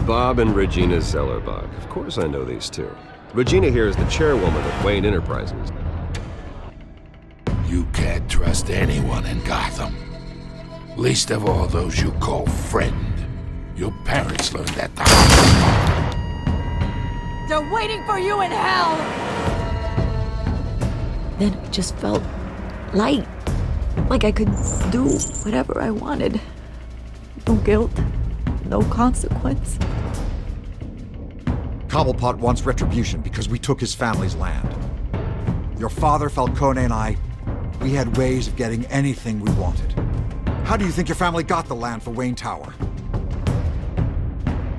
Bob and Regina Zellerbach. Of course I know these two. Regina here is the chairwoman of Wayne Enterprises. You can't trust anyone in Gotham. Least of all those you call friend. Your parents learned that the hard way. They're waiting for you in hell! Then it just felt light. Like I could do whatever I wanted. No guilt, no consequence. Cobblepot wants retribution because we took his family's land. Your father, Falcone, and I, we had ways of getting anything we wanted. How do you think your family got the land for Wayne Tower?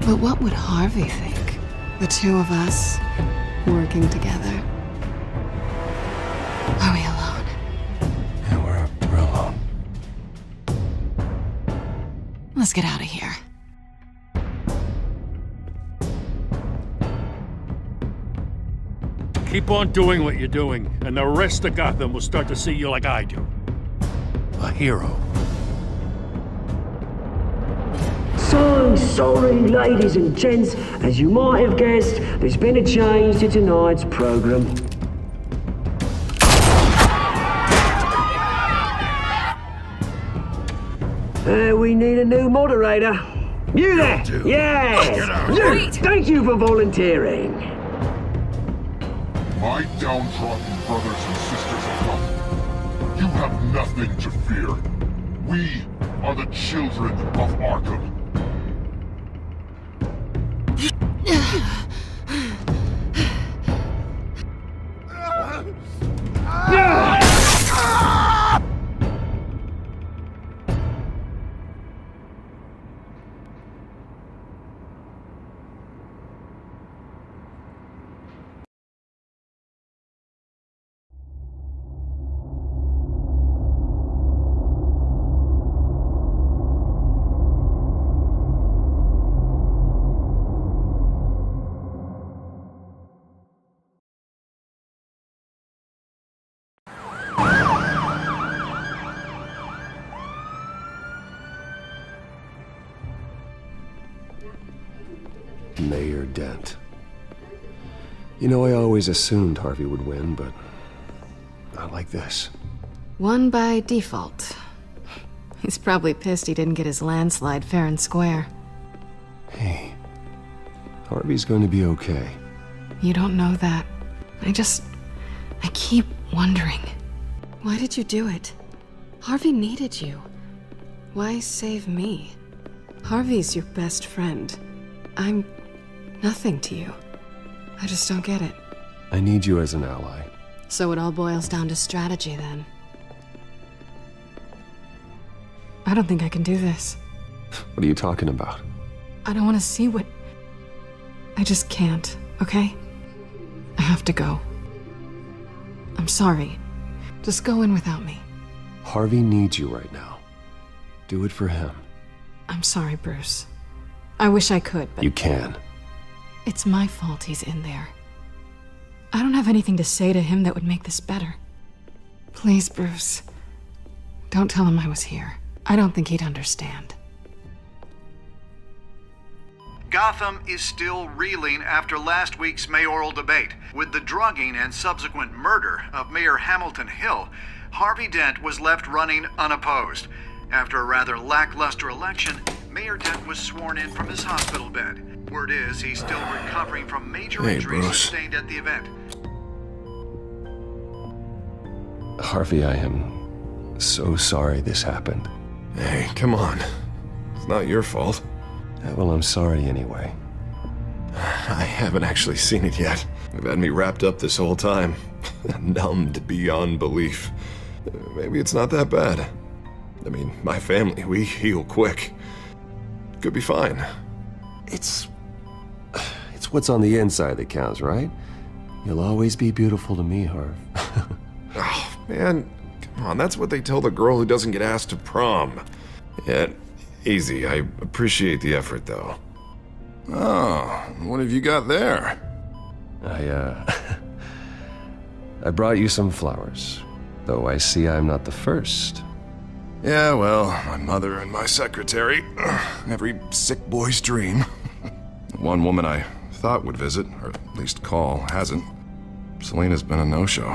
But what would Harvey think? The two of us working together. Are we alone? Yeah, we're alone. Let's get out of here. Keep on doing what you're doing, and the rest of Gotham will start to see you like I do. A hero. So sorry, ladies and gents. As you might have guessed, there's been a change to tonight's program. We need a new moderator. You there? Yeah! You! Thank you for volunteering. My downtrodden brothers and sisters of Gotham, you have nothing to fear. We are the children of Arkham. Mayor Dent. You know, I always assumed Harvey would win, but not like this. Won by default. He's probably pissed he didn't get his landslide fair and square. Hey, Harvey's going to be okay. You don't know that. I keep wondering. Why did you do it? Harvey needed you. Why save me? Harvey's your best friend. I'm nothing to you. I just don't get it. I need you as an ally. So it all boils down to strategy, then. I don't think I can do this. What are you talking about? I don't want to see what... I just can't, okay? I have to go. I'm sorry. Just go in without me. Harvey needs you right now. Do it for him. I'm sorry, Bruce. I wish I could, but... You can. It's my fault he's in there. I don't have anything to say to him that would make this better. Please, Bruce. Don't tell him I was here. I don't think he'd understand. Gotham is still reeling after last week's mayoral debate. With the drugging and subsequent murder of Mayor Hamilton Hill, Harvey Dent was left running unopposed. After a rather lackluster election, Mayor Dent was sworn in from his hospital bed. Word is he's still recovering from major injuries sustained at the event. Harvey, I am so sorry this happened. Hey, come on. It's not your fault. Well, I'm sorry anyway. I haven't actually seen it yet. They've had me wrapped up this whole time. Numbed beyond belief. Maybe it's not that bad. I mean, my family, we heal quick. Could be fine. It's what's on the inside that counts, right? You'll always be beautiful to me, Harv. Oh, man, come on, that's what they tell the girl who doesn't get asked to prom. Yeah, easy, I appreciate the effort, though. Oh, what have you got there? I brought you some flowers, though I see I'm not the first. Yeah, well, my mother and my secretary. Every sick boy's dream. One woman I thought would visit, or at least call, hasn't. Selena's been a no-show.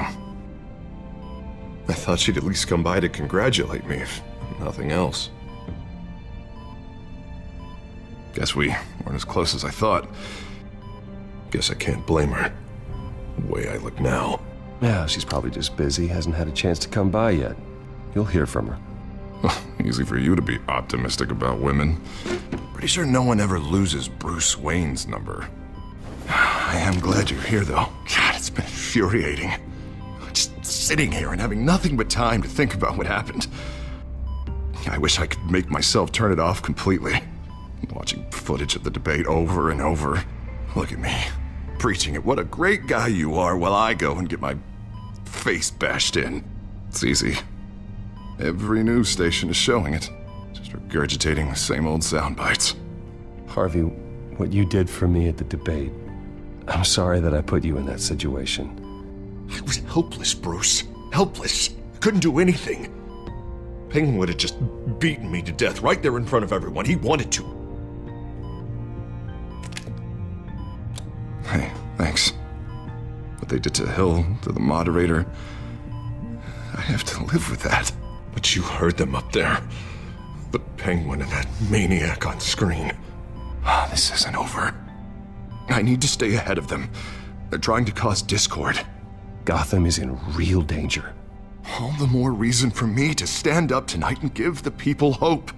I thought she'd at least come by to congratulate me, if nothing else. Guess we weren't as close as I thought. Guess I can't blame her. The way I look now. Yeah, she's probably just busy, hasn't had a chance to come by yet. You'll hear from her. Easy for you to be optimistic about women. Pretty sure no one ever loses Bruce Wayne's number. I am glad you're here, though. God, it's been infuriating. Just sitting here and having nothing but time to think about what happened. I wish I could make myself turn it off completely. Watching footage of the debate over and over. Look at me, preaching at what a great guy you are while I go and get my face bashed in. It's easy. Every news station is showing it. Just regurgitating the same old sound bites. Harvey, what you did for me at the debate, I'm sorry that I put you in that situation. I was helpless, Bruce. Helpless. Couldn't do anything. Penguin would have just beaten me to death right there in front of everyone. He wanted to. Hey, thanks. What they did to Hill, to the moderator, I have to live with that. But you heard them up there. The Penguin and that maniac on screen. This isn't over. I need to stay ahead of them. They're trying to cause discord. Gotham is in real danger. All the more reason for me to stand up tonight and give the people hope.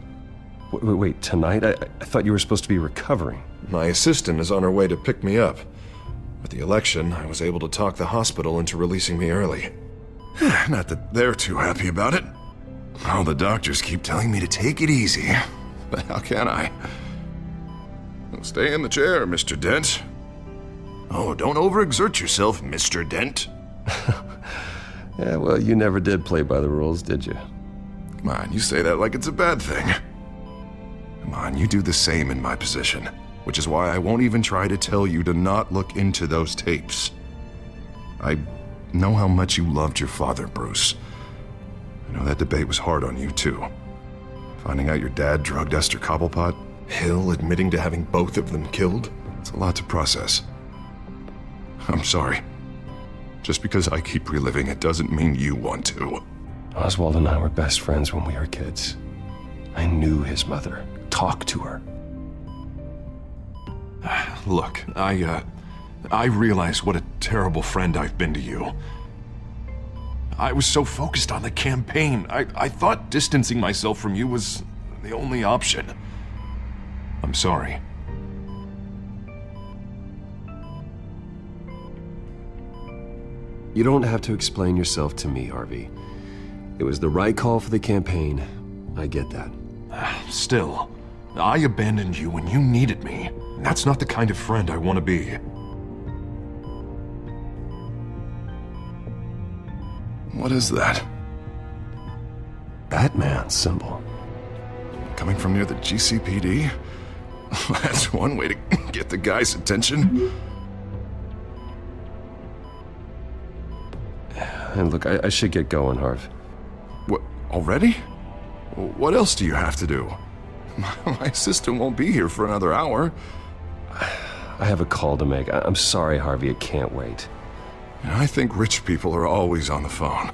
Wait, tonight? I thought you were supposed to be recovering. My assistant is on her way to pick me up. With the election, I was able to talk the hospital into releasing me early. Not that they're too happy about it. All the doctors keep telling me to take it easy. But how can I? Stay in the chair, Mr. Dent. Oh, don't overexert yourself, Mr. Dent. Yeah, well, you never did play by the rules, did you? Come on, you say that like it's a bad thing. Come on, you do the same in my position. Which is why I won't even try to tell you to not look into those tapes. I know how much you loved your father, Bruce. I know that debate was hard on you, too. Finding out your dad drugged Esther Cobblepot, Hill admitting to having both of them killed, it's a lot to process. I'm sorry. Just because I keep reliving it doesn't mean you want to. Oswald and I were best friends when we were kids. I knew his mother. Talked to her. Look, I realize what a terrible friend I've been to you. I was so focused on the campaign. I thought distancing myself from you was the only option. I'm sorry. You don't have to explain yourself to me, Harvey. It was the right call for the campaign. I get that. Still, I abandoned you when you needed me. That's not the kind of friend I want to be. What is that? Batman symbol. Coming from near the GCPD? That's one way to get the guy's attention. And look, I should get going, Harv. What, already? What else do you have to do? My assistant won't be here for another hour. I have a call to make. I'm sorry, Harvey, I can't wait. I think rich people are always on the phone.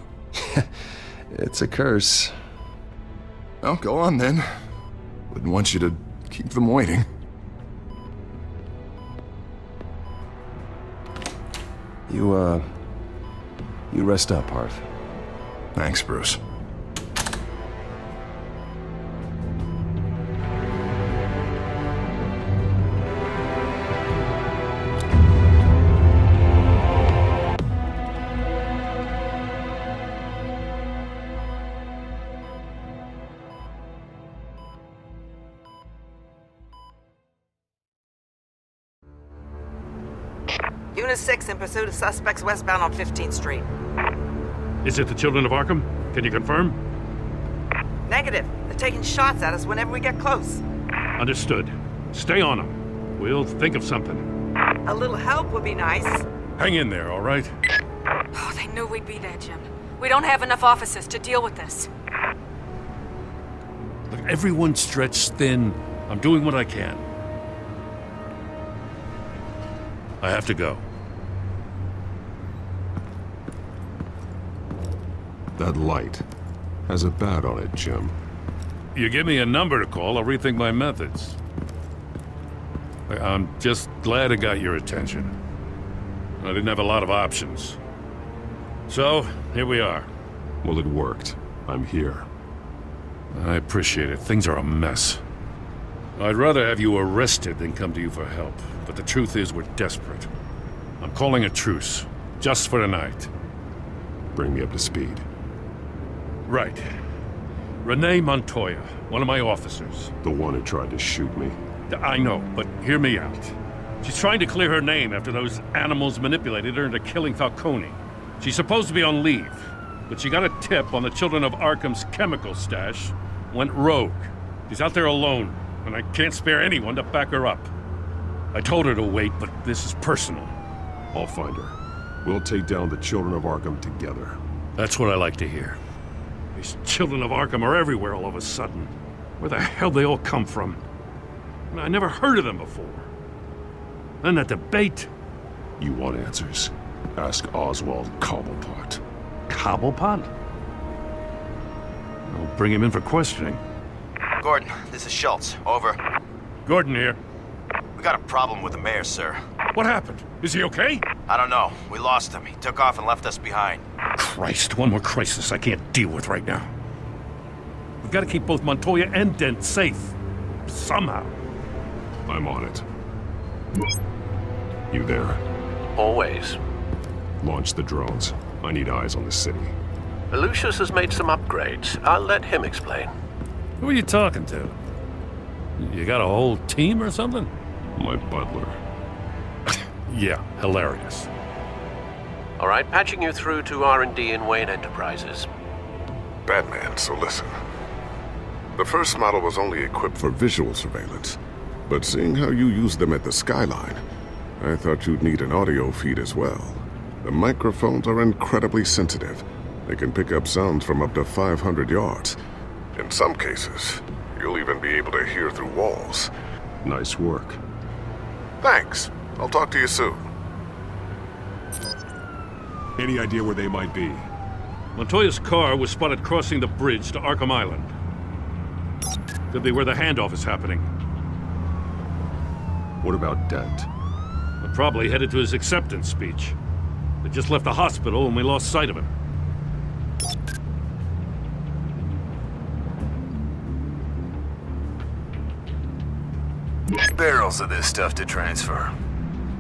It's a curse. Well, go on then. Wouldn't want you to keep them waiting. You rest up, Harv. Thanks, Bruce. Unit 6 in pursuit of suspects westbound on 15th Street. Is it the Children of Arkham? Can you confirm? Negative. They're taking shots at us whenever we get close. Understood. Stay on them. We'll think of something. A little help would be nice. Hang in there, all right? Oh, they knew we'd be there, Jim. We don't have enough officers to deal with this. Look, everyone's stretched thin. I'm doing what I can. I have to go. That light has a bat on it, Jim. You give me a number to call, I'll rethink my methods. I'm just glad I got your attention. I didn't have a lot of options. So, here we are. Well, it worked. I'm here. I appreciate it. Things are a mess. I'd rather have you arrested than come to you for help. But the truth is, we're desperate. I'm calling a truce. Just for tonight. Bring me up to speed. Right. Renee Montoya, one of my officers. The one who tried to shoot me. I know, but hear me out. She's trying to clear her name after those animals manipulated her into killing Falcone. She's supposed to be on leave, but she got a tip on the Children of Arkham's chemical stash, went rogue. She's out there alone, and I can't spare anyone to back her up. I told her to wait, but this is personal. I'll find her. We'll take down the Children of Arkham together. That's what I like to hear. These Children of Arkham are everywhere all of a sudden. Where the hell they all come from? I never heard of them before. Then that debate. You want answers? Ask Oswald Cobblepot. Cobblepot? I'll bring him in for questioning. Gordon, this is Schultz. Over. Gordon here. We got a problem with the mayor, sir. What happened? Is he okay? I don't know. We lost him. He took off and left us behind. Christ, one more crisis I can't deal with right now. We've got to keep both Montoya and Dent safe. Somehow. I'm on it. You there? Always. Launch the drones. I need eyes on the city. Lucius has made some upgrades. I'll let him explain. Who are you talking to? You got a whole team or something? My butler. Yeah, hilarious. All right, patching you through to R&D in Wayne Enterprises. Batman, so listen. The first model was only equipped for visual surveillance, but seeing how you use them at the Skyline, I thought you'd need an audio feed as well. The microphones are incredibly sensitive. They can pick up sounds from up to 500 yards. In some cases, you'll even be able to hear through walls. Nice work. Thanks. I'll talk to you soon. Any idea where they might be? Montoya's car was spotted crossing the bridge to Arkham Island. Could be where the handoff is happening. What about Dent? We're probably headed to his acceptance speech. They just left the hospital and we lost sight of him. Barrels of this stuff to transfer.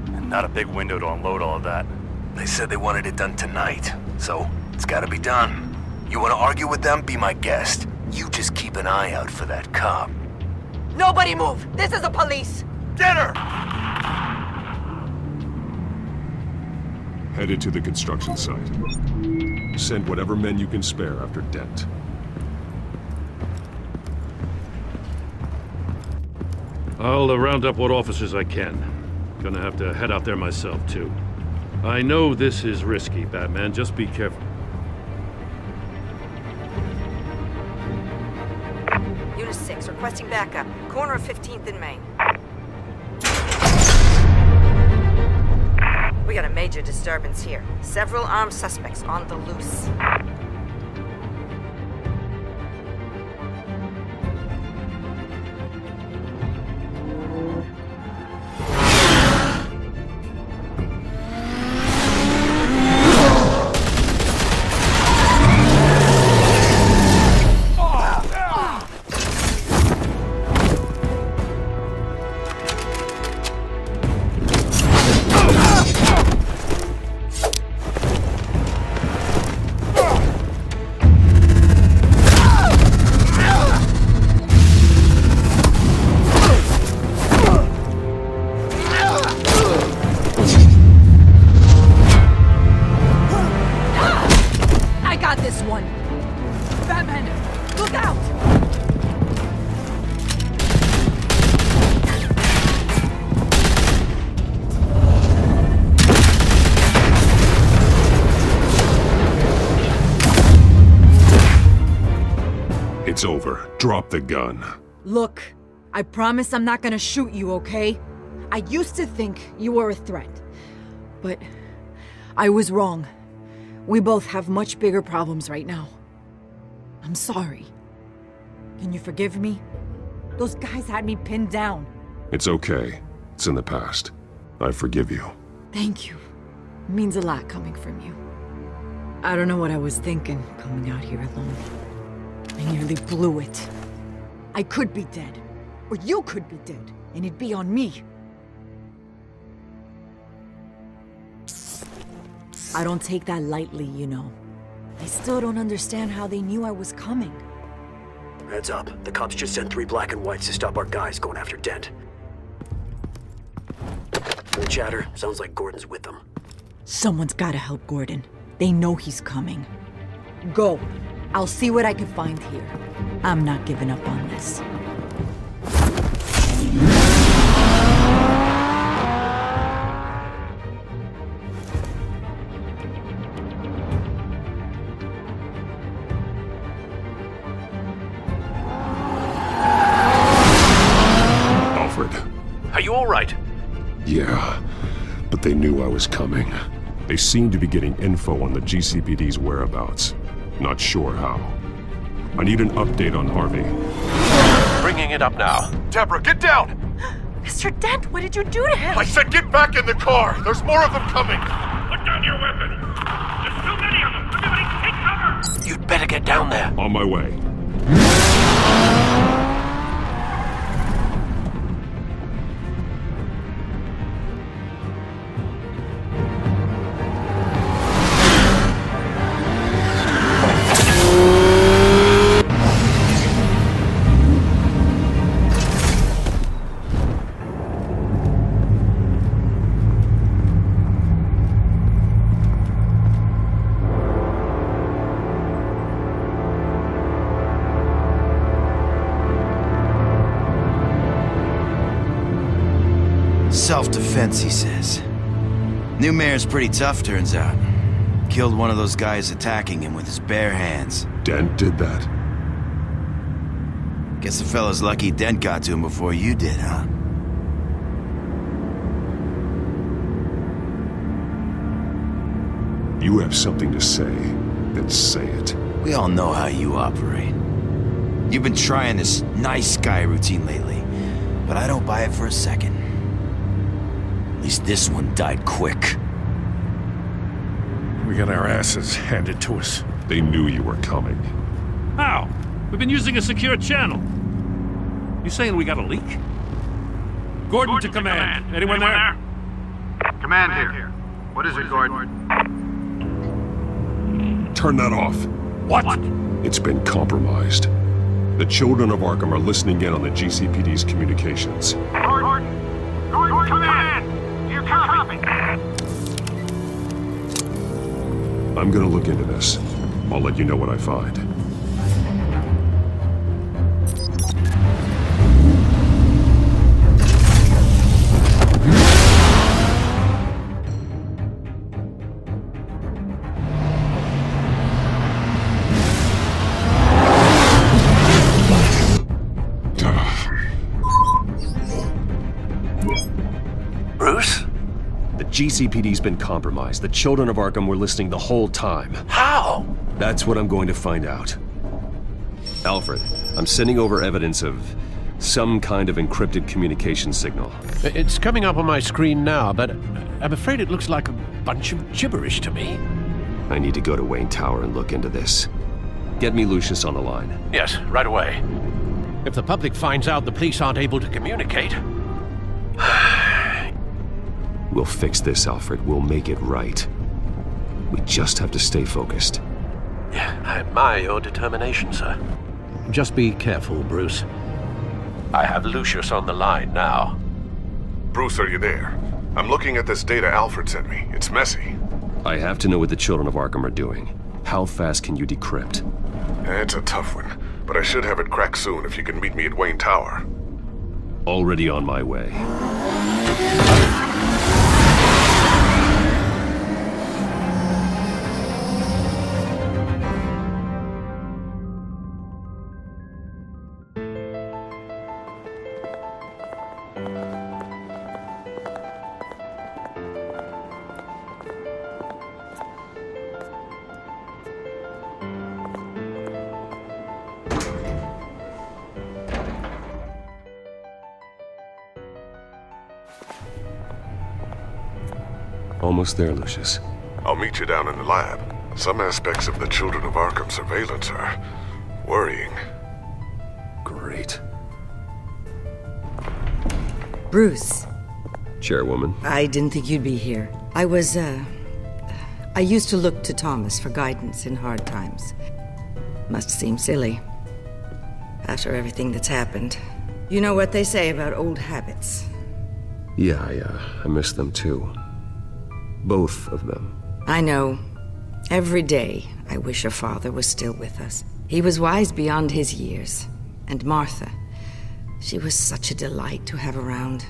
And not a big window to unload all of that. They said they wanted it done tonight, so it's gotta be done. You wanna argue with them? Be my guest. You just keep an eye out for that cop. Nobody move! This is the police! Get her! Headed to the construction site. Send whatever men you can spare after Dent. I'll round up what officers I can. Gonna have to head out there myself, too. I know this is risky, Batman. Just be careful. Unit 6, requesting backup. Corner of 15th and Main. We got a major disturbance here. Several armed suspects on the loose. It's over. Drop the gun. Look, I promise I'm not gonna shoot you, okay? I used to think you were a threat, But I was wrong. We both have much bigger problems right now. I'm sorry. Can you forgive me? Those guys had me pinned down. It's okay. It's in the past. I forgive you. Thank you. It means a lot coming from you. I don't know what I was thinking, coming out here alone. I nearly blew it. I could be dead. Or you could be dead, and it'd be on me. I don't take that lightly, you know. I still don't understand how they knew I was coming. Heads up. The cops just sent 3 black and whites to stop our guys going after Dent. From the chatter, sounds like Gordon's with them. Someone's gotta help Gordon. They know he's coming. Go. I'll see what I can find here. I'm not giving up on this. Are you all right? Yeah, but they knew I was coming. They seem to be getting info on the GCPD's whereabouts. Not sure how. I need an update on Harvey. Bringing it up now. Deborah, get down! Mr. Dent, what did you do to him? I said get back in the car! There's more of them coming! Put down your weapon! There's too many of them! Everybody take cover! You'd better get down there. On my way. Self-defense, he says. New mayor's pretty tough, turns out. Killed one of those guys attacking him with his bare hands. Dent did that? Guess the fella's lucky Dent got to him before you did, huh? You have something to say, then say it. We all know how you operate. You've been trying this nice guy routine lately, but I don't buy it for a second. At least this one died quick. We got our asses handed to us. They knew you were coming. How? We've been using a secure channel. You saying we got a leak? Gordon to command. Anyone there? Command here. What is it, Gordon? Turn that off. What? It's been compromised. The children of Arkham are listening in on the GCPD's communications. Gordon, command! Do you copy? I'm gonna look into this. I'll let you know what I find. Bruce? The GCPD's been compromised. The children of Arkham were listening the whole time. How? That's what I'm going to find out. Alfred, I'm sending over evidence of some kind of encrypted communication signal. It's coming up on my screen now, but I'm afraid it looks like a bunch of gibberish to me. I need to go to Wayne Tower and look into this. Get me Lucius on the line. Yes, right away. If the public finds out the police aren't able to communicate... We'll fix this, Alfred. We'll make it right. We just have to stay focused. I admire your determination, sir. Just be careful, Bruce. I have Lucius on the line now. Bruce, are you there? I'm looking at this data Alfred sent me. It's messy. I have to know what the children of Arkham are doing. How fast can you decrypt? It's a tough one, but I should have it cracked soon if you can meet me at Wayne Tower. Already on my way. Almost there, Lucius. I'll meet you down in the lab. Some aspects of the Children of Arkham surveillance are worrying. Great. Bruce. Chairwoman. I didn't think you'd be here. I used to look to Thomas for guidance in hard times. Must seem silly. After everything that's happened. You know what they say about old habits. Yeah, I miss them too. Both of them. I know. Every day, I wish your father was still with us. He was wise beyond his years. And Martha, she was such a delight to have around.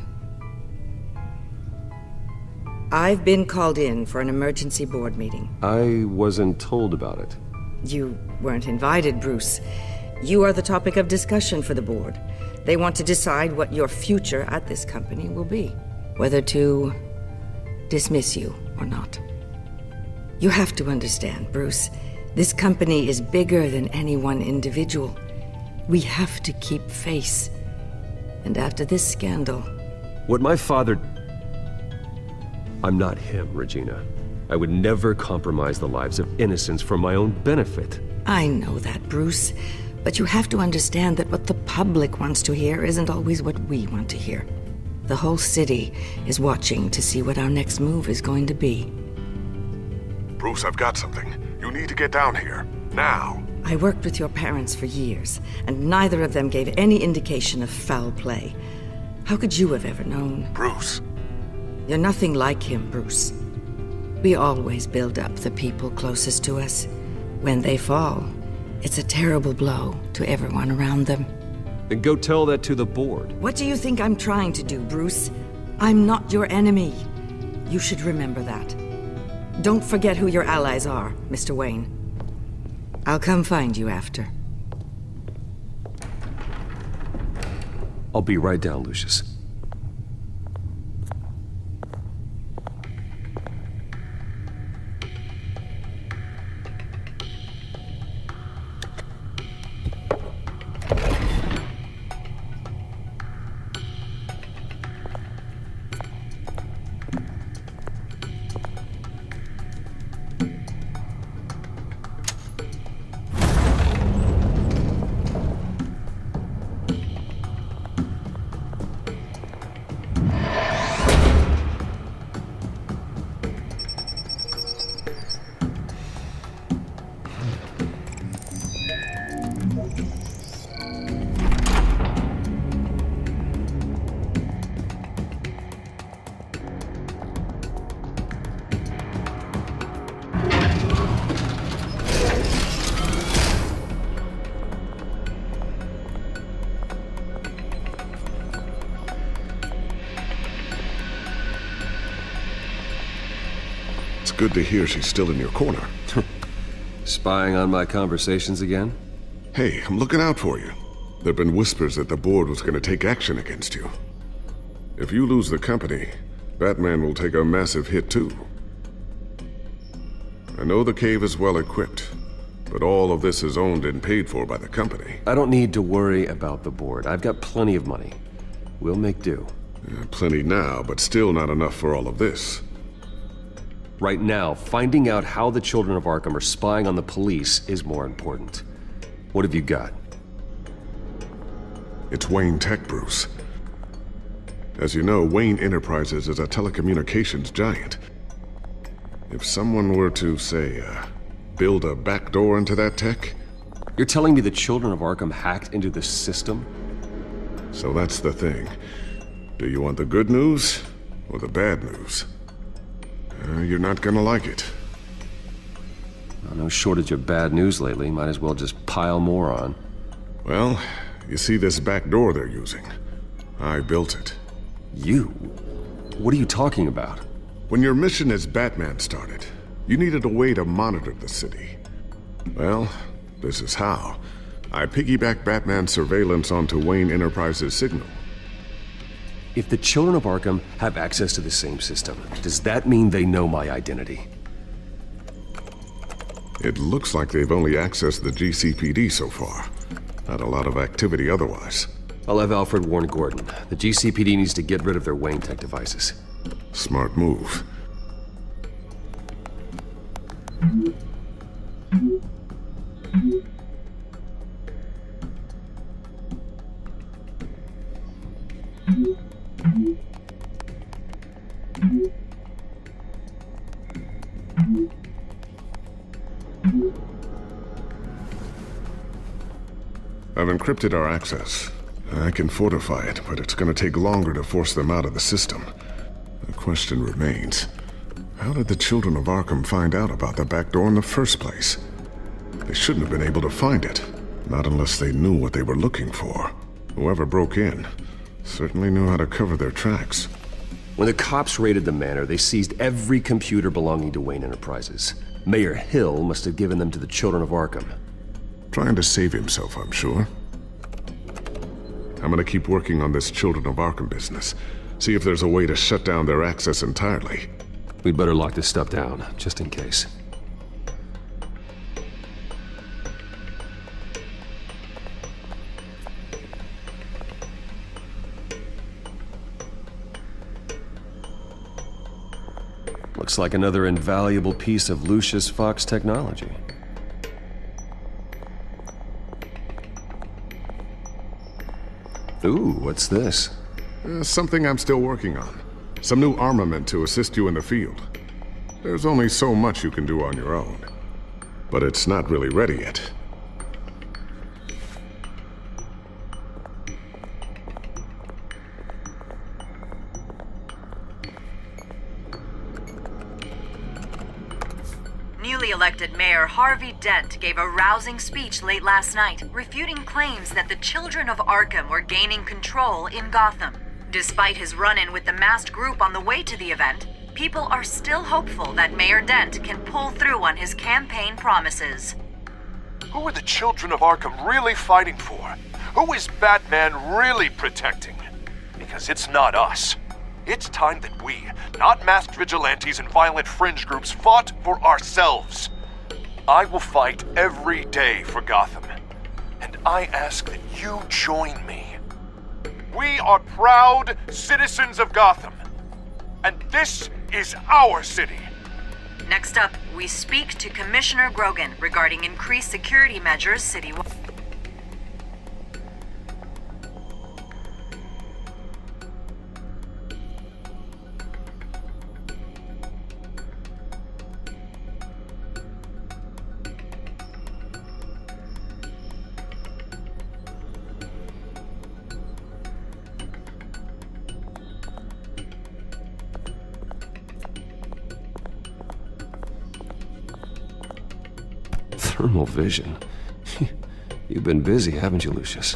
I've been called in for an emergency board meeting. I wasn't told about it. You weren't invited, Bruce. You are the topic of discussion for the board. They want to decide what your future at this company will be. Whether to dismiss you or not. You have to understand, Bruce. This company is bigger than any one individual. We have to keep face. And after this scandal... What my father... I'm not him, Regina. I would never compromise the lives of innocents for my own benefit. I know that, Bruce. But you have to understand that what the public wants to hear isn't always what we want to hear. The whole city is watching to see what our next move is going to be. Bruce, I've got something. You need to get down here. Now. I worked with your parents for years, and neither of them gave any indication of foul play. How could you have ever known? Bruce. You're nothing like him, Bruce. We always build up the people closest to us. When they fall, it's a terrible blow to everyone around them. Then go tell that to the board. What do you think I'm trying to do, Bruce? I'm not your enemy. You should remember that. Don't forget who your allies are, Mr. Wayne. I'll come find you after. I'll be right down, Lucius. Good to hear she's still in your corner. Spying on my conversations again? Hey, I'm looking out for you. There've been whispers that the board was going to take action against you. If you lose the company, Batman will take a massive hit too. I know the cave is well equipped, but all of this is owned and paid for by the company. I don't need to worry about the board. I've got plenty of money. We'll make do. Plenty now, but still not enough for all of this. Right now, finding out how the Children of Arkham are spying on the police is more important. What have you got? It's Wayne Tech, Bruce. As you know, Wayne Enterprises is a telecommunications giant. If someone were to, say, build a backdoor into that tech... You're telling me the Children of Arkham hacked into the system? So that's the thing. Do you want the good news or the bad news? You're not gonna like it. Well, no shortage of bad news lately. Might as well just pile more on. Well, you see this back door they're using? I built it. You? What are you talking about? When your mission as Batman started, you needed a way to monitor the city. Well, this is how. I piggybacked Batman's surveillance onto Wayne Enterprises' signal. If the Children of Arkham have access to the same system, does that mean they know my identity? It looks like they've only accessed the GCPD so far. Not a lot of activity otherwise. I'll have Alfred warn Gordon. The GCPD needs to get rid of their Wayne Tech devices. Smart move. I've encrypted our access. I can fortify it, but it's going to take longer to force them out of the system. The question remains, how did the children of Arkham find out about the back door in the first place? They shouldn't have been able to find it, not unless they knew what they were looking for. Whoever broke in certainly knew how to cover their tracks. When the cops raided the manor, they seized every computer belonging to Wayne Enterprises. Mayor Hill must have given them to the children of Arkham. Trying to save himself, I'm sure. I'm gonna keep working on this Children of Arkham business. See if there's a way to shut down their access entirely. We'd better lock this stuff down, just in case. Looks like another invaluable piece of Lucius Fox technology. Ooh, what's this? Something I'm still working on. Some new armament to assist you in the field. There's only so much you can do on your own. But it's not really ready yet. Newly elected Mayor Harvey Dent gave a rousing speech late last night, refuting claims that the children of Arkham were gaining control in Gotham. Despite his run-in with the masked group on the way to the event, people are still hopeful that Mayor Dent can pull through on his campaign promises. Who are the children of Arkham really fighting for? Who is Batman really protecting? Because it's not us. It's time that we, not masked vigilantes and violent fringe groups, fought for ourselves. I will fight every day for Gotham. And I ask that you join me. We are proud citizens of Gotham. And this is our city. Next up, we speak to Commissioner Grogan regarding increased security measures citywide. Thermal vision. You've been busy, haven't you, Lucius?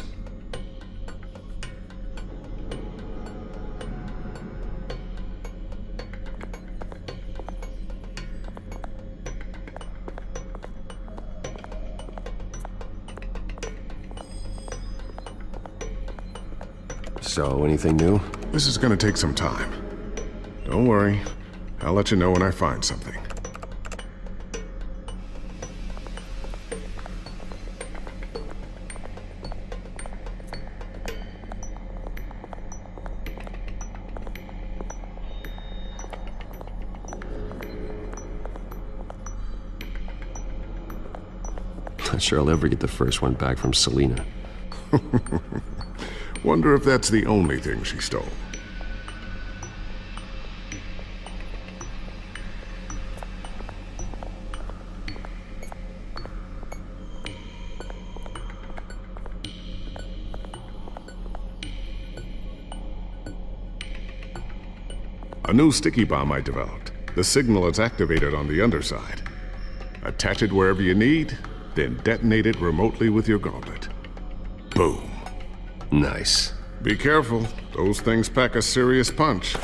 So, anything new? This is gonna take some time. Don't worry. I'll let you know when I find something. Not sure I'll ever get the first one back from Selina. Wonder if that's the only thing she stole. A new sticky bomb I developed. The signal is activated on the underside. Attach it wherever you need, then detonate it remotely with your gauntlet. Boom. Nice. Be careful. Those things pack a serious punch.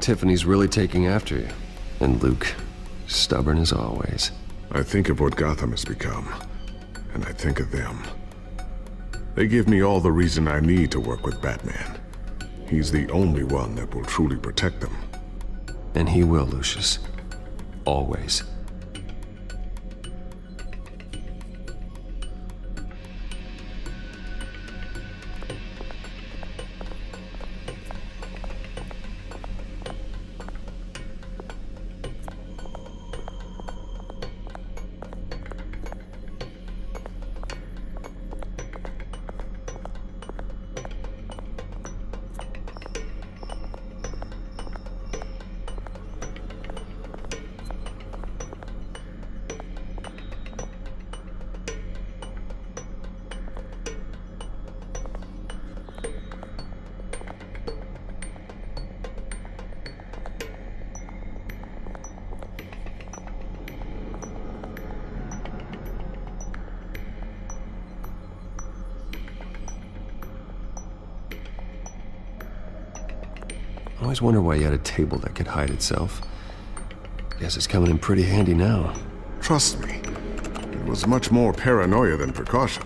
Tiffany's really taking after you. And Luke, stubborn as always. I think of what Gotham has become, and I think of them. They give me all the reason I need to work with Batman. He's the only one that will truly protect them. And he will, Lucius. Always. I always wonder why you had a table that could hide itself. Guess it's coming in pretty handy now. Trust me, it was much more paranoia than precaution.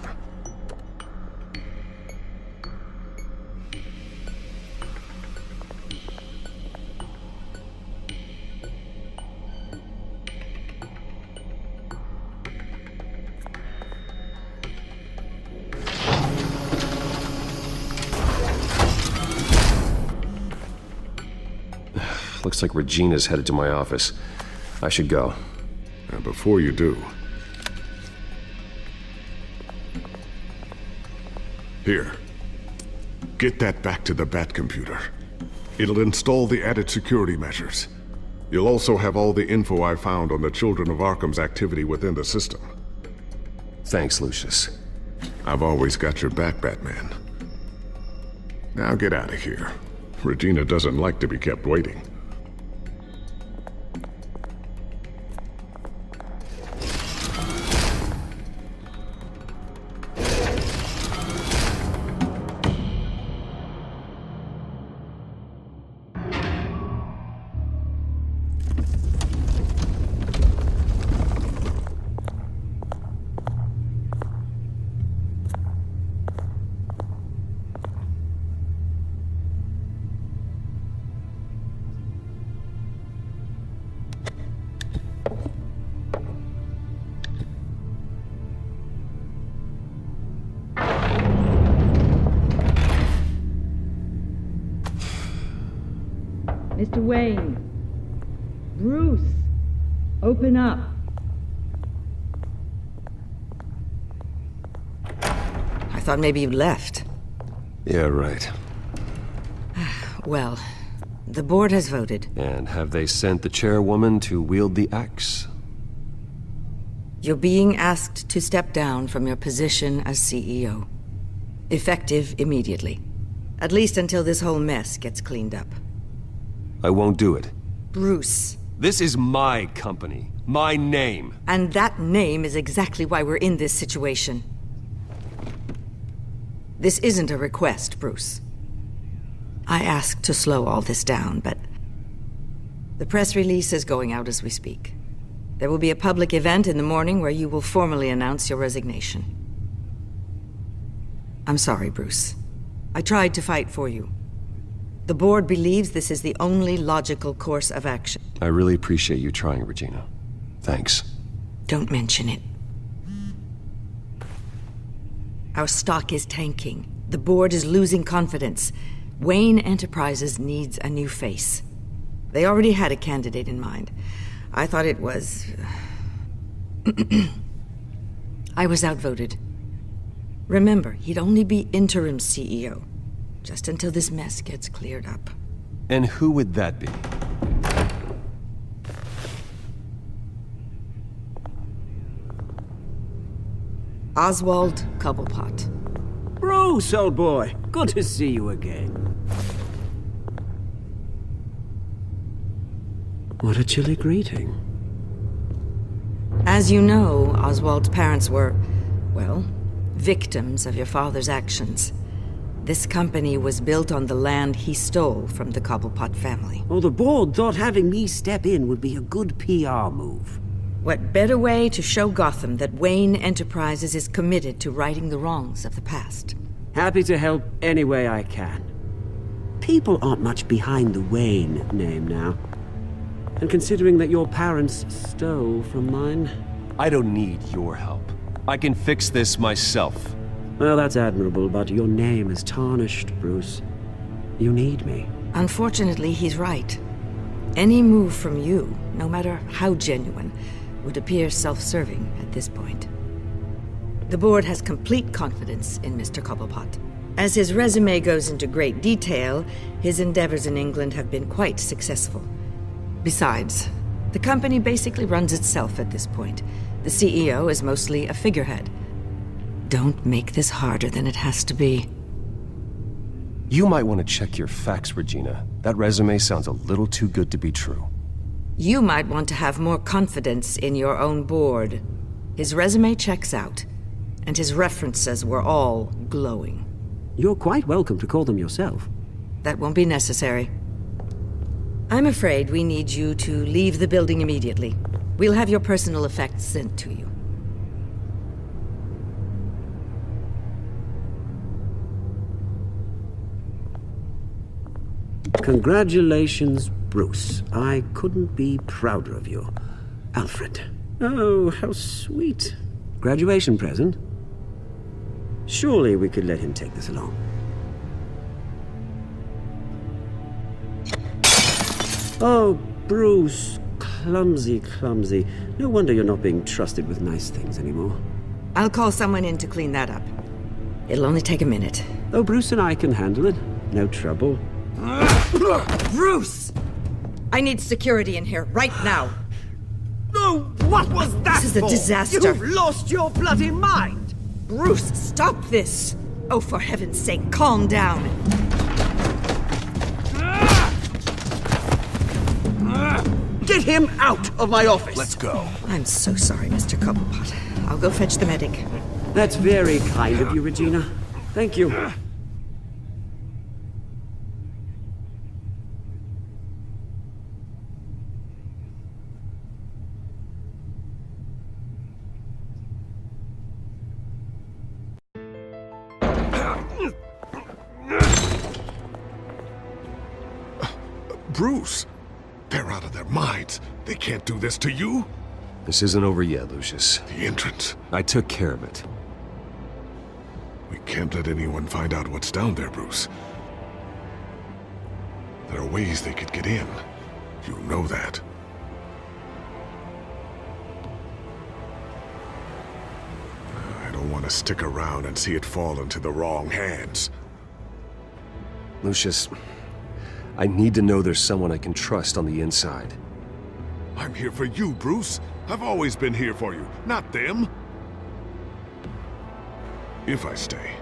Looks like Regina's headed to my office. I should go. And before you do... Here. Get that back to the Bat computer. It'll install the added security measures. You'll also have all the info I found on the Children of Arkham's activity within the system. Thanks, Lucius. I've always got your back, Batman. Now get out of here. Regina doesn't like to be kept waiting. Mr. Wayne. Bruce. Open up. I thought maybe you'd left. Yeah, right. Well, the board has voted. And have they sent the chairwoman to wield the axe? You're being asked to step down from your position as CEO. Effective immediately. At least until this whole mess gets cleaned up. I won't do it. Bruce. This is my company. My name. And that name is exactly why we're in this situation. This isn't a request, Bruce. I asked to slow all this down, but the press release is going out as we speak. There will be a public event in the morning where you will formally announce your resignation. I'm sorry, Bruce. I tried to fight for you. The board believes this is the only logical course of action. I really appreciate you trying, Regina. Thanks. Don't mention it. Our stock is tanking. The board is losing confidence. Wayne Enterprises needs a new face. They already had a candidate in mind. I thought it was... I was outvoted. Remember, he'd only be interim CEO. Just until this mess gets cleared up. And who would that be? Oswald Cobblepot. Bruce, old boy. Good to see you again. What a chilly greeting. As you know, Oswald's parents were, well, victims of your father's actions. This company was built on the land he stole from the Cobblepot family. Oh, the board thought having me step in would be a good PR move. What better way to show Gotham that Wayne Enterprises is committed to righting the wrongs of the past? Happy to help any way I can. People aren't much behind the Wayne name now. And considering that your parents stole from mine... I don't need your help. I can fix this myself. Well, that's admirable, but your name is tarnished, Bruce. You need me. Unfortunately, he's right. Any move from you, no matter how genuine, would appear self-serving at this point. The board has complete confidence in Mr. Cobblepot. As his resume goes into great detail, his endeavors in England have been quite successful. Besides, the company basically runs itself at this point. The CEO is mostly a figurehead. Don't make this harder than it has to be. You might want to check your facts, Regina. That resume sounds a little too good to be true. You might want to have more confidence in your own board. His resume checks out, and his references were all glowing. You're quite welcome to call them yourself. That won't be necessary. I'm afraid we need you to leave the building immediately. We'll have your personal effects sent to you. Congratulations, Bruce. I couldn't be prouder of you. Alfred. Oh, how sweet. Graduation present? Surely we could let him take this along. Oh, Bruce. Clumsy, clumsy. No wonder you're not being trusted with nice things anymore. I'll call someone in to clean that up. It'll only take a minute. Oh, Bruce and I can handle it. No trouble. Bruce! I need security in here, right now. Oh, what was that? This is a disaster. You've lost your bloody mind! Bruce, stop this! Oh, for heaven's sake, calm down. Get him out of my office! Let's go. I'm so sorry, Mr. Cobblepot. I'll go fetch the medic. That's very kind of you, Regina. Thank you. Bruce, they're out of their minds. They can't do this to you. This isn't over yet, Lucius. The entrance. I took care of it. We can't let anyone find out what's down there, Bruce. There are ways they could get in. You know that. I don't want to stick around and see it fall into the wrong hands. Lucius, I need to know there's someone I can trust on the inside. I'm here for you, Bruce. I've always been here for you, not them. If I stay,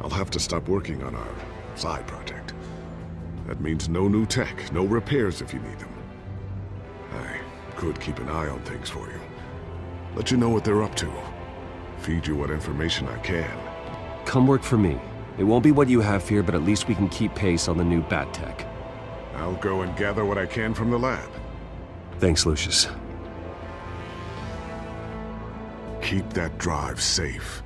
I'll have to stop working on our side project. That means no new tech, no repairs if you need them. I could keep an eye on things for you. Let you know what they're up to. Feed you what information I can. Come work for me. It won't be what you have here, but at least we can keep pace on the new bat tech. I'll go and gather what I can from the lab. Thanks, Lucius. Keep that drive safe.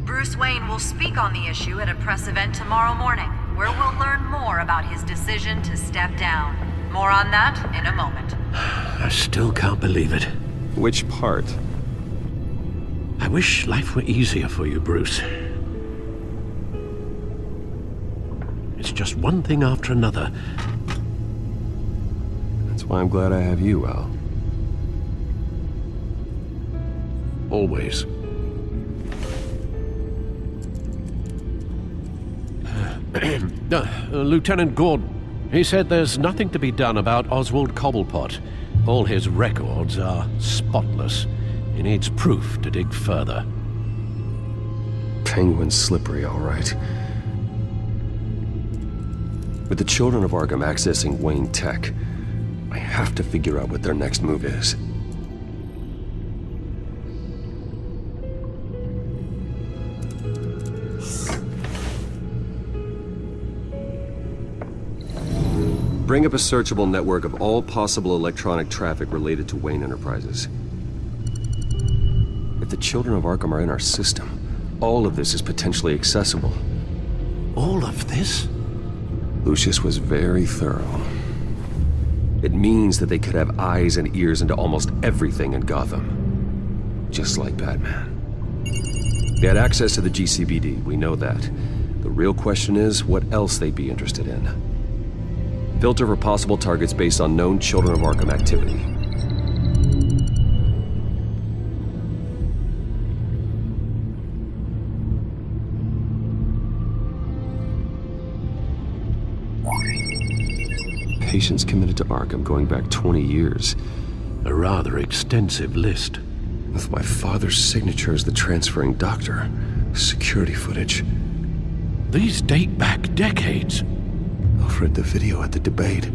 Bruce Wayne will speak on the issue at a press event tomorrow morning, where we'll learn more about his decision to step down. More on that in a moment. I still can't believe it. Which part? I wish life were easier for you, Bruce. It's just one thing after another. That's why I'm glad I have you, Al. Always. Lieutenant Gordon, he said there's nothing to be done about Oswald Cobblepot. All his records are spotless. He needs proof to dig further. Penguin's slippery, all right. With the children of Arkham accessing Wayne Tech, I have to figure out what their next move is. Bring up a searchable network of all possible electronic traffic related to Wayne Enterprises. If the children of Arkham are in our system, all of this is potentially accessible. All of this? Lucius was very thorough. It means that they could have eyes and ears into almost everything in Gotham. Just like Batman. They had access to the GCPD, we know that. The real question is what else they'd be interested in. Filter for possible targets based on known Children of Arkham activity. Patients committed to Arkham going back 20 years. A rather extensive list. With my father's signature as the transferring doctor. Security footage. These date back decades. Alfred, the video at the debate.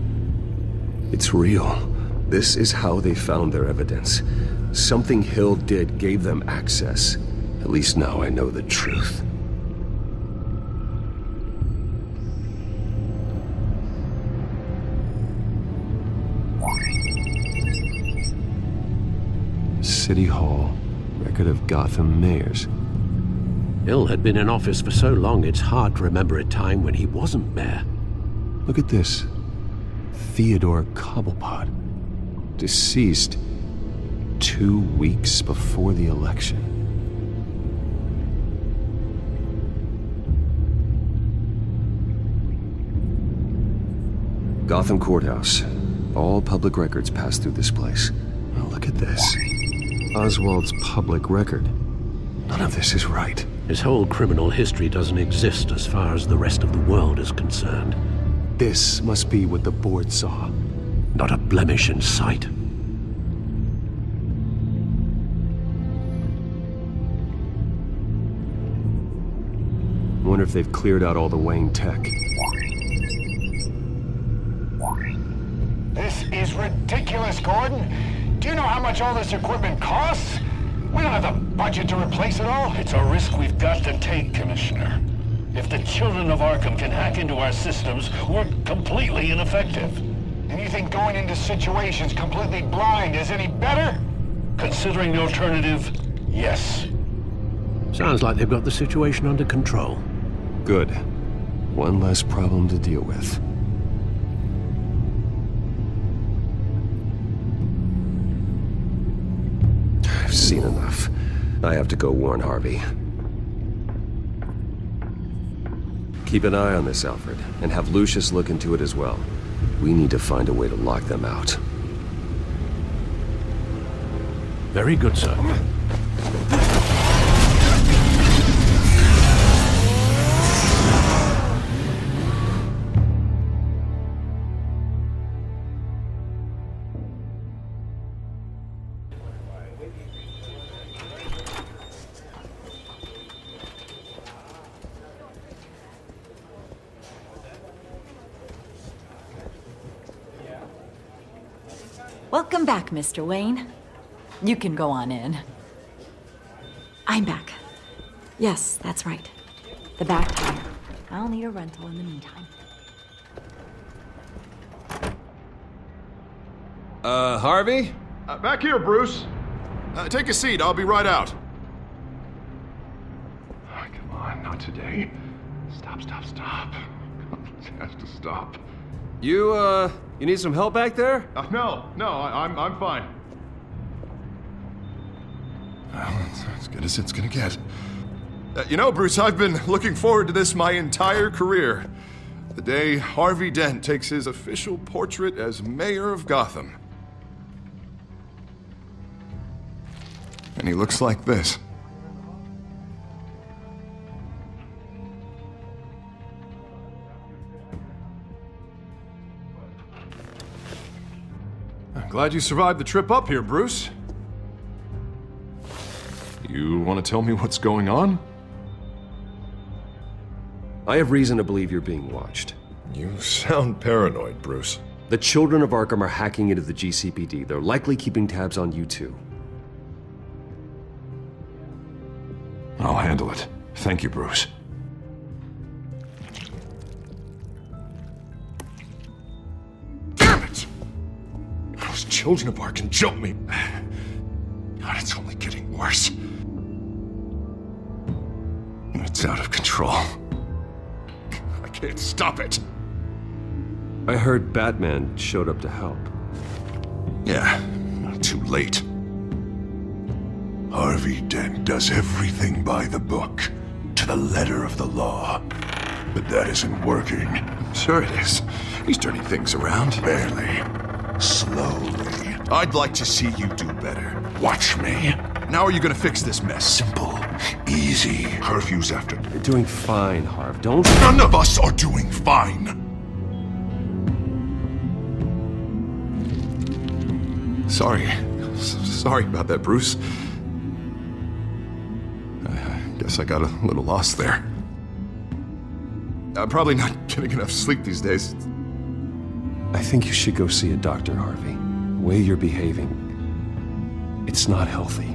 It's real. This is how they found their evidence. Something Hill did gave them access. At least now I know the truth. City Hall. Record of Gotham mayors. Hill had been in office for so long it's hard to remember a time when he wasn't mayor. Look at this. Theodore Cobblepot. Deceased 2 weeks before the election. Gotham Courthouse. All public records pass through this place. Oh, look at this. Oswald's public record. None of this is right. His whole criminal history doesn't exist as far as the rest of the world is concerned. This must be what the board saw. Not a blemish in sight. Wonder if they've cleared out all the Wayne tech. This is ridiculous, Gordon. Do you know how much all this equipment costs? We don't have the budget to replace it all. It's a risk we've got to take, Commissioner. If the children of Arkham can hack into our systems, we're completely ineffective. And you think going into situations completely blind is any better? Considering the alternative, yes. Sounds like they've got the situation under control. Good. One less problem to deal with. I've seen enough. I have to go warn Harvey. Keep an eye on this, Alfred, and have Lucius look into it as well. We need to find a way to lock them out. Very good, sir. Welcome back, Mr. Wayne. You can go on in. I'm back. Yes, that's right. The back tire. I'll need a rental in the meantime. Harvey? Back here, Bruce. Take a seat. I'll be right out. Oh, come on, not today. Stop. It has to stop. You need some help back there? No, I'm fine. Well, that's as good as it's gonna get. You know, Bruce, I've been looking forward to this my entire career. The day Harvey Dent takes his official portrait as mayor of Gotham. And he looks like this. I'm glad you survived the trip up here, Bruce. You want to tell me what's going on? I have reason to believe you're being watched. You sound paranoid, Bruce. The children of Arkham are hacking into the GCPD. They're likely keeping tabs on you too. I'll handle it. Thank you, Bruce. Damn it! Those children of Arkham jumped me. God, it's only getting worse. It's out of control. I can't stop it. I heard Batman showed up to help. Yeah, too late. Harvey Dent does everything by the book, to the letter of the law. But that isn't working. Sure it is. He's turning things around. Barely. Slowly. I'd like to see you do better. Watch me. Now are you gonna fix this mess? Simple. Easy. Curfew's after. You're doing fine, Harv. Don't... None of us are doing fine. Sorry about that, Bruce. I guess I got a little lost there. I'm probably not getting enough sleep these days. I think you should go see a doctor, Harvey. The way you're behaving, it's not healthy.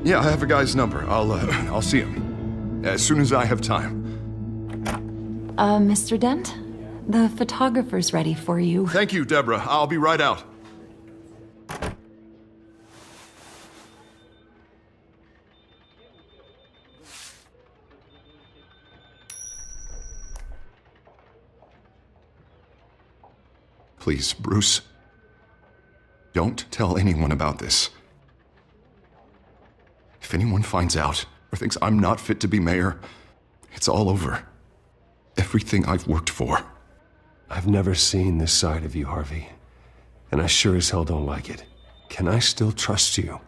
Yeah, I have a guy's number. I'll see him as soon as I have time. Mr. Dent? The photographer's ready for you. Thank you, Deborah. I'll be right out. Please, Bruce. Don't tell anyone about this. If anyone finds out or thinks I'm not fit to be mayor, it's all over. Everything I've worked for. I've never seen this side of you, Harvey. And I sure as hell don't like it. Can I still trust you?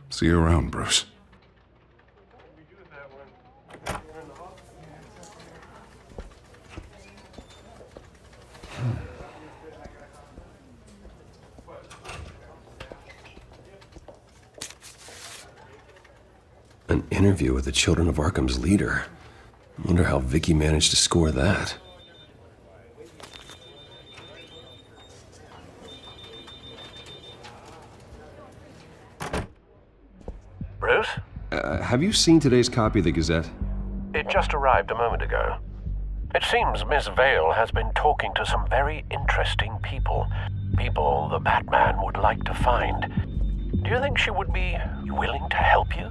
See you around, Bruce. An interview with the Children of Arkham's leader. I wonder how Vicky managed to score that. Bruce? Have you seen today's copy of the Gazette? It just arrived a moment ago. It seems Miss Vale has been talking to some very interesting people. People the Batman would like to find. Do you think she would be willing to help you?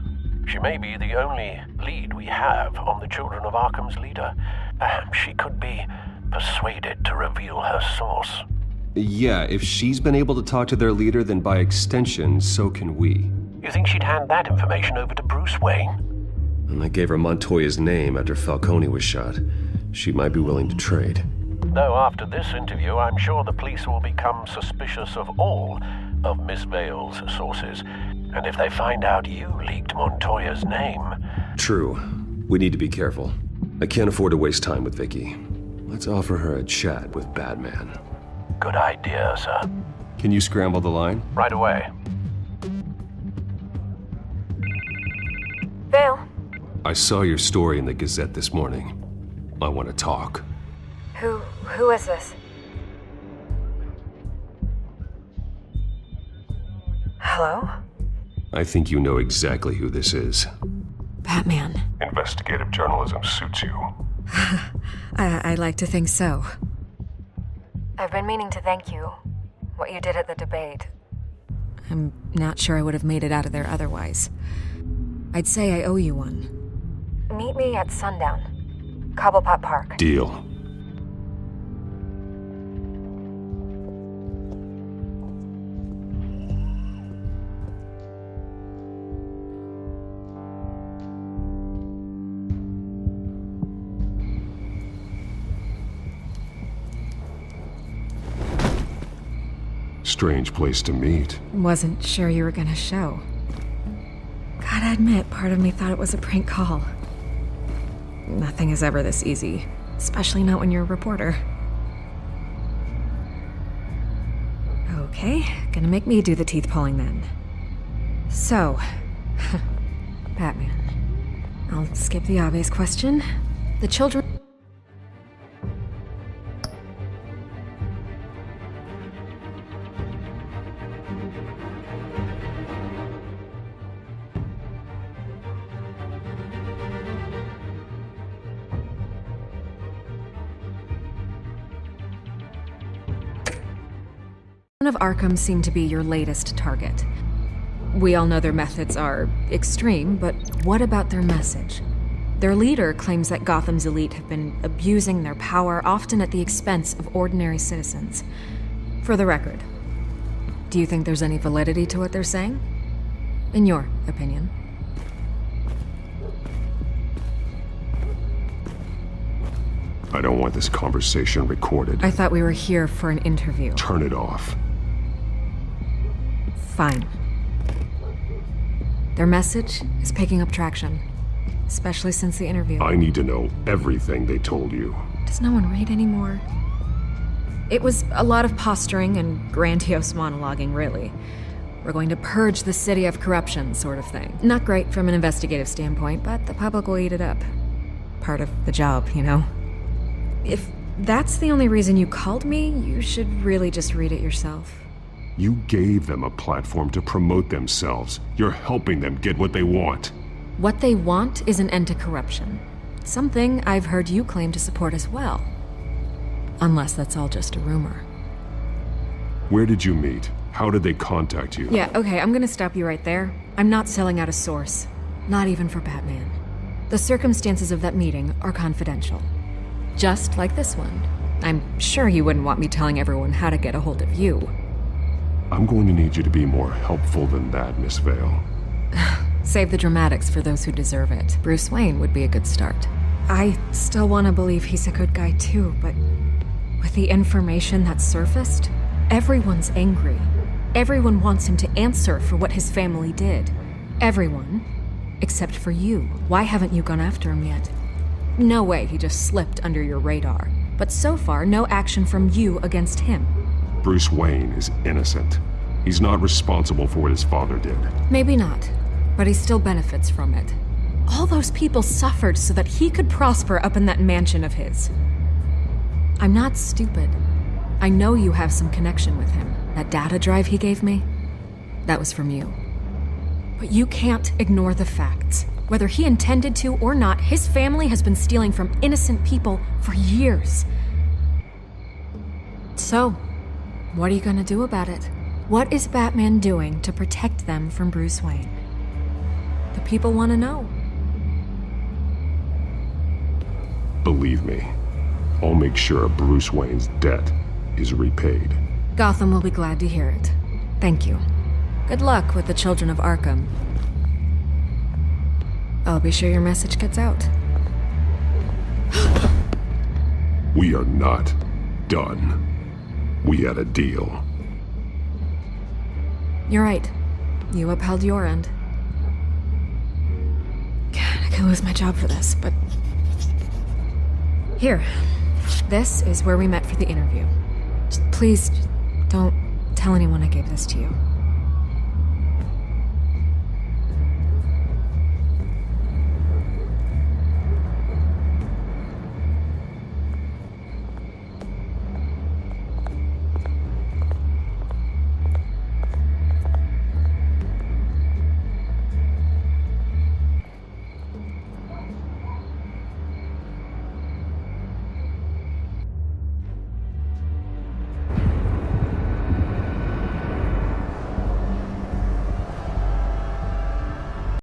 She may be the only lead we have on the Children of Arkham's leader. Perhaps she could be persuaded to reveal her source. Yeah, if she's been able to talk to their leader, then by extension, so can we. You think she'd hand that information over to Bruce Wayne? And I gave her Montoya's name after Falcone was shot. She might be willing to trade. Though after this interview, I'm sure the police will become suspicious of all of Miss Vale's sources. And if they find out you leaked Montoya's name... True. We need to be careful. I can't afford to waste time with Vicky. Let's offer her a chat with Batman. Good idea, sir. Can you scramble the line? Right away. Vale? I saw your story in the Gazette this morning. I want to talk. Who is this? Hello? I think you know exactly who this is. Batman. Investigative journalism suits you. I like to think so. I've been meaning to thank you. What you did at the debate. I'm not sure I would have made it out of there otherwise. I'd say I owe you one. Meet me at sundown. Cobblepot Park. Deal. Strange place to meet. Wasn't sure you were gonna show. Gotta admit, part of me thought it was a prank call. Nothing is ever this easy, especially not when you're a reporter. Okay, gonna make me do the teeth pulling then. So, Batman. I'll skip the obvious question. The children... of Arkham seem to be your latest target. We all know their methods are extreme, but what about their message? Their leader claims that Gotham's elite have been abusing their power, often at the expense of ordinary citizens. For the record, do you think there's any validity to what they're saying? In your opinion? I don't want this conversation recorded. I thought we were here for an interview. Turn it off. Fine. Their message is picking up traction, especially since the interview. I need to know everything they told you. Does no one read anymore? It was a lot of posturing and grandiose monologuing, really. We're going to purge the city of corruption, sort of thing. Not great from an investigative standpoint, but the public will eat it up. Part of the job, you know? If that's the only reason you called me, you should really just read it yourself. You gave them a platform to promote themselves. You're helping them get what they want. What they want is an end to corruption. Something I've heard you claim to support as well. Unless that's all just a rumor. Where did you meet? How did they contact you? Yeah, okay, I'm gonna stop you right there. I'm not selling out a source. Not even for Batman. The circumstances of that meeting are confidential. Just like this one. I'm sure you wouldn't want me telling everyone how to get a hold of you. I'm going to need you to be more helpful than that, Miss Vale. Save the dramatics for those who deserve it. Bruce Wayne would be a good start. I still want to believe he's a good guy too, but with the information that surfaced, everyone's angry. Everyone wants him to answer for what his family did. Everyone, except for you. Why haven't you gone after him yet? No way he just slipped under your radar. But so far, no action from you against him. Bruce Wayne is innocent. He's not responsible for what his father did. Maybe not, but he still benefits from it. All those people suffered so that he could prosper up in that mansion of his. I'm not stupid. I know you have some connection with him. That data drive he gave me, that was from you. But you can't ignore the facts. Whether he intended to or not, his family has been stealing from innocent people for years. So, what are you gonna do about it? What is Batman doing to protect them from Bruce Wayne? The people want to know. Believe me, I'll make sure Bruce Wayne's debt is repaid. Gotham will be glad to hear it. Thank you. Good luck with the children of Arkham. I'll be sure your message gets out. We are not done. We had a deal. You're right. You upheld your end. God, I could lose my job for this, but... Here. This is where we met for the interview. Just please, don't tell anyone I gave this to you.